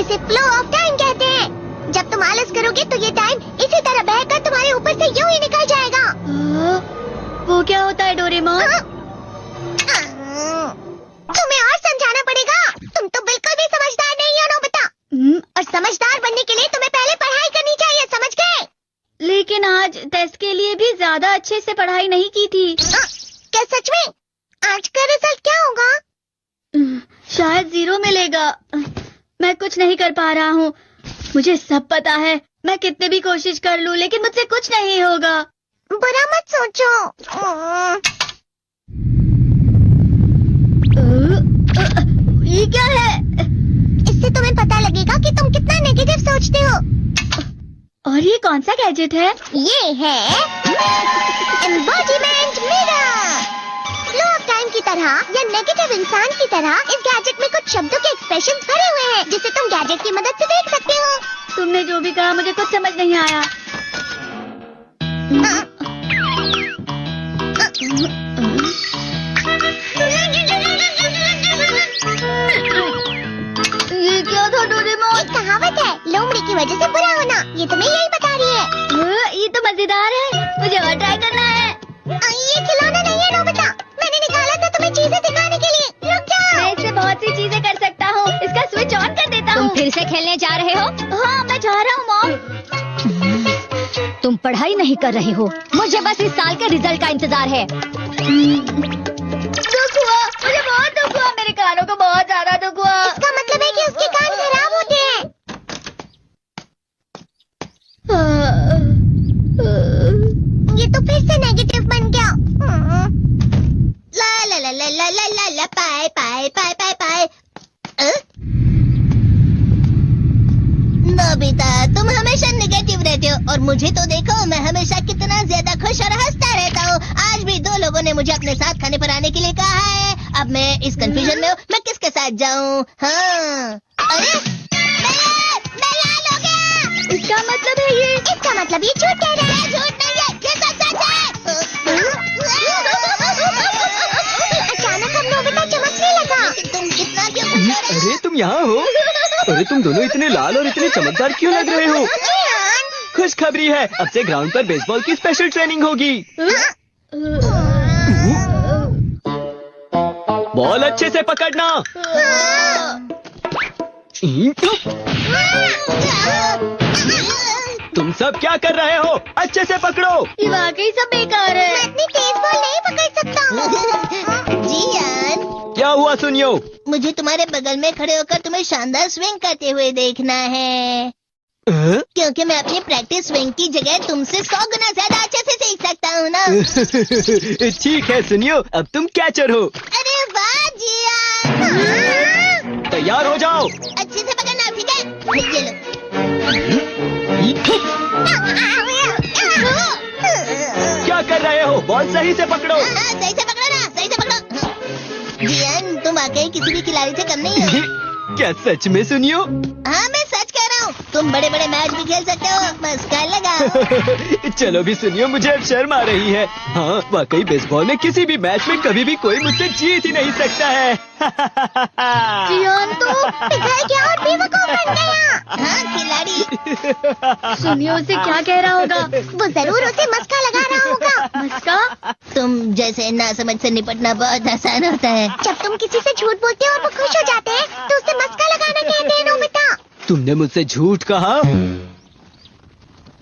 इसे flow of time कहते हैं। जब तुम आलस करोगे तो ये टाइम इसी तरह बहकर तुम्हारे ऊपर से यूं ही निकल जाएगा। वो क्या होता है डोरेमोन? तुम्हें और समझाना पड़ेगा। तुम तो बिल्कुल भी समझदार नहीं हो नोबिता। और समझदार बनने के लिए तुम्हें पहले पढ़ाई करनी चाहिए, समझ गए? लेकिन आज टेस्ट के लिए भी ज्यादा अच्छे से पढ़ाई नहीं की थी। क्या सच में? आज का रिजल्ट क्या होगा? शायद 0 मिलेगा। मैं कुछ नहीं कर पा रहा हूँ। मुझे सब पता है। मैं कितने भी कोशिश कर लूँ लेकिन मुझसे कुछ नहीं होगा। बुरा मत सोचो। ये क्या है? इससे तुम्हें पता लगेगा कि तुम कितना नेगेटिव सोचते हो। और ये कौन सा गैजेट है? ये है embodiment mirror. Flow of time की तरह या नेगेटिव इंसान की तरह इस गैजेट में कुछ शब्दों के एक्सप्रेशंस भरे हुए हैं जिसे तुम गैजेट की मदद से देख सकते हो। तुमने जो भी कहा मुझे कुछ समझ नहीं आया। ये क्या था डोरेमोन? एक कहावत है, लोमड़ी की वजह से बुरा होना। ये तुम्हें यही बता रही है। ये तो मजेदार है। मुझे और ट्राई करना है। ये खिलौना नहीं है नोबिता। मैंने निकाला था तुम्हें चीजें दिखाने के लिए। रुक जाओ। मैं इससे बहुत सी चीजें कर सकता हूँ। इसका स्विच ऑन कर देता हूँ। तुम फिर से खेलने जा रहे हो? हाँ मैं जा रहा हूँ मॉम। तुम पढ़ाई नहीं कर रही हो। मुझे बस इस साल के रिजल्ट का इंतजार है। दुख हुआ, मुझे बहुत दुख हुआ। मेरे कानों को बहुत ज्यादा दुख हुआ। इसका मतलब है कि उसके कान खराब होते हैं। ये तो फिर से नेगेटिव बन गया। ला ला ला ला ला ला ला ला पाए पाए पाए पाए पाए। नोबिता, तुम हमेशा नेगेटिव रहते हो और मुझे तो देखो, मैं हमेशा कितना ज्यादा खुश और हंसता रहता हूँ। आज भी 2 लोगों ने मुझे अपने साथ खाने पर आने के लिए कहा है। अब मैं इस कंफ्यूजन में हूँ, मैं किसके साथ जाऊँ? हाँ, अरे मैं लाल हो गया। इसका मतलब है ये? इसका मतलब ये झूठ कह रहा है। झूठ नहीं है, ये सच है। अचानक हम नोबिता चमकने लगा। तुम इतना क्यों? अरे तुम यहाँ हो? अरे तुम दोनों इतने लाल और इतने चमकदार क्यों लग रहे हो? खुशखबरी है, अब से ग्राउंड पर बेसबॉल की स्पेशल ट्रेनिंग होगी। बॉल अच्छे से पकड़ना। तुम सब क्या कर रहे हो? अच्छे से पकड़ो। ये वाकई सब बेकार है। मैं इतनी तेज बॉल नहीं पकड़ सकता हूँ। जियान, क्या हुआ सुनियो? मुझे तुम्हारे बगल में खड़े होकर तुम्हें शानदार स्विंग करते हुए देखना है, क्योंकि मैं अपनी प्रैक्टिस स्विंग की जगह तुमसे 100 गुना ज्यादा अच्छे से सीख सकता हूँ ना। ठीक है सुनियो, अब तुम कैचर हो। अरे वाह जियान। तैयार हो जाओ। अच्छे से पकड़ना, ठीक है? ये लो। क्या कर रहे हो? बॉल सही से पकड़ो। सही से पकड़ो ना, सही से पकड़ो। जियान, तुम वाकई किसी भी खिलाड़ी से कम नहीं हो। क्या सच में सुनियो? हाँ, मैं सच कह रहा हूँ। तुम बड़े बड़े मैच भी खेल सकते हो, बस कर लगाओ। चलो भी सुनियो, मुझे अब शर्म आ रही है। हाँ, वाकई बेसबॉल में किसी भी मैच में कभी भी कोई मुझसे जीत ही नहीं सकता है। जियान तो पिघल गया और बेवकूफ बन गया। हाँ, खिलाड़ी। सुनियो उसे क्या कह रहा होगा? वो जरूर उसे मस्का लगा रहा होगा। मस्का? तुम जैसे नासमझ से निपटना बहुत आसान होता है। जब तुम किसी से झूठ बोलते हो और वो खुश हो जाते हैं तो उसे मस्का लगाना कहते हैं नोबिता। तुमने मुझसे झूठ कहा?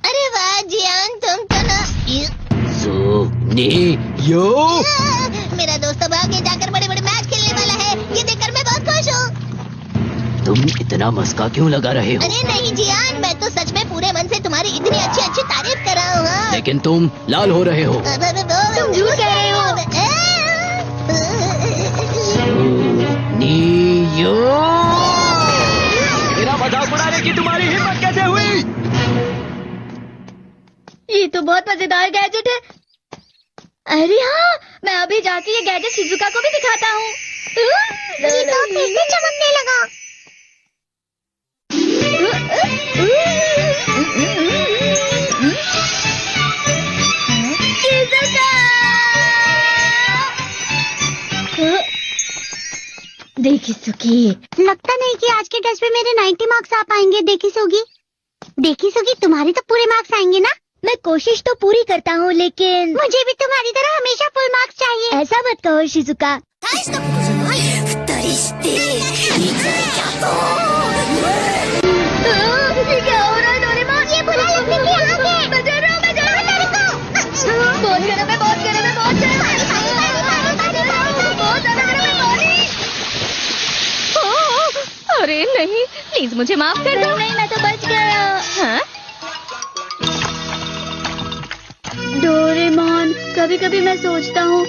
अरे वाह जियान, तुम तो ना। सुनियो, मेरा दोस्त अब आगे जाकर बड़े बड़े मैच खेलने वाला है। ये देखकर मैं बहुत खुश हूँ। तुम इतना मस्का क्यों लगा रहे हो? अरे नहीं जियान, मैं तो सच में पूरे मन से तुम्हारी इतनी अच्छी अच्छी तारीफ कर रहा हूँ। हाँ। लेकिन तुम लाल हो रहे हो। तुम झूठ कह रहे हो। सुनियो, मेरा मजाक उड़ाने की तुम्हारी हिम्मत कैसे हुई? ये तो बहुत मजेदार गैजेट है। अरे हाँ, मैं अभी जाके ये गैजेट शिजुका को भी दिखाता हूँ। ये तो फिर से चमकने लगा। डेकिसुगी। लगता नहीं कि आज के टेस्ट में मेरे 90 मार्क्स आ पाएंगे डेकिसुगी। डेकिसुगी, तुम्हारे तो पूरे मार्क्स आएंगे ना? मैं कोशिश तो पूरी करता हूँ, लेकिन मुझे भी तुम्हारी तरह हमेशा फुल मार्क्स चाहिए। ऐसा मत कहो शिजुका। ये क्या हो रहा है डोरेमोन? ये बुरा लगने की आग है। मैं डर रहा हूँ, मैं डर रहा हूँ। बहुत गरम है, बहुत गरम है, बहुत गरम है। बहुत ज्यादा गरम है, पानी। अरे नहीं, प्लीज मुझे माफ कर दो। नहीं, मैं तो बच गया। हाँ? डोरेमोन, कभी कभी मैं सोचता हूँ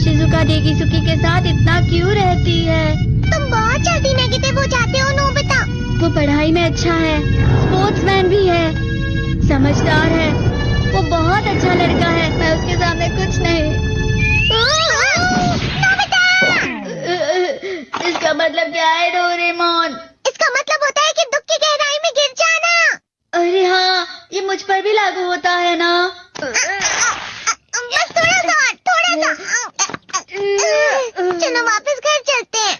शिजुका डेकिसुकी के साथ इतना क्यों रहती है। तुम बहुत जल्दी नेगेटिव हो जाते हो नोबिता। वो पढ़ाई में अच्छा है, स्पोर्ट्समैन भी है, समझदार है, वो बहुत अच्छा लड़का है। मैं उसके सामने कुछ नहीं। नोबिता! इसका मतलब क्या है डोरेमोन? इसका मतलब होता है कि दुख की गहराई में गिर जाना। अरे हाँ, ये मुझ पर भी लागू होता है ना। बस थोड़ा सा। चलो वापस घर चलते हैं।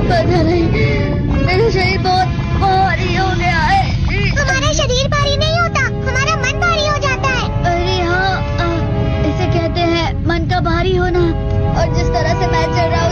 पता नहीं, मेरा शरीर बहुत भारी हो गया है। हमारा शरीर भारी नहीं होता, हमारा मन भारी हो जाता है। अरे हाँ, इसे कहते हैं मन का भारी होना। और जिस तरह से मैं चल रहा हूँ